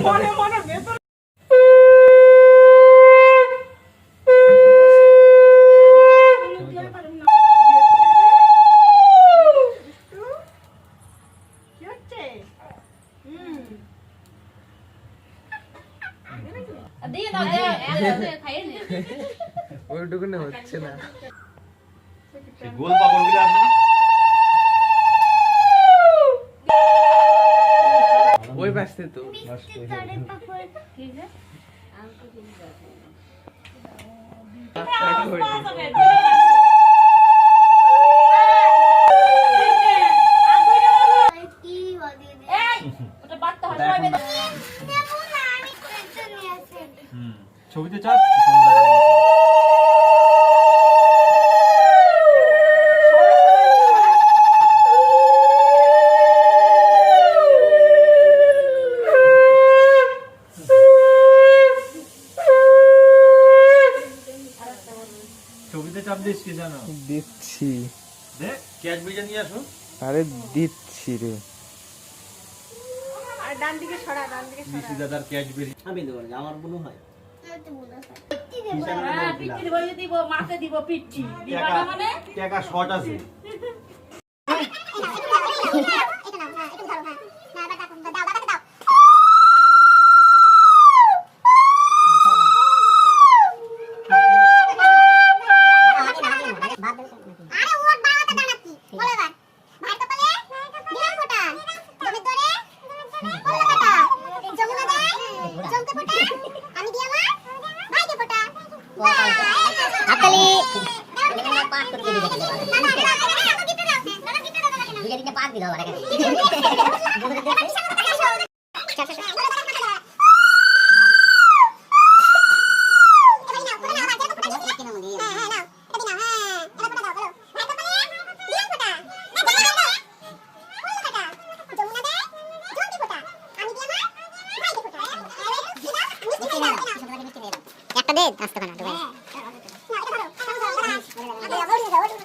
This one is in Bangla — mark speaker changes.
Speaker 1: মনে মনে ভেতর
Speaker 2: ওইটুকুনে হচ্ছে না
Speaker 3: গোল পাপড়গুলো আছে
Speaker 2: ওই পাশে তো
Speaker 3: ছবিতে চাপ ছবিতে চাপ দিস কি জানো
Speaker 2: দিচ্ছি
Speaker 3: দেখ ক্যাচ বেজে নিয়ে আসো
Speaker 2: আরে দিচ্ছি রে
Speaker 1: আর ডান দিকে সরা
Speaker 3: মিষ্টি দাদার ক্যাচ বেজে
Speaker 4: আমি দেব না আমার মনে হয়
Speaker 1: পিচ্চি দিব মাকে দিব পিচ্চি দিবা না মানে
Speaker 3: টাকা শর্ট আছে
Speaker 5: একটা দে আসতে পারে না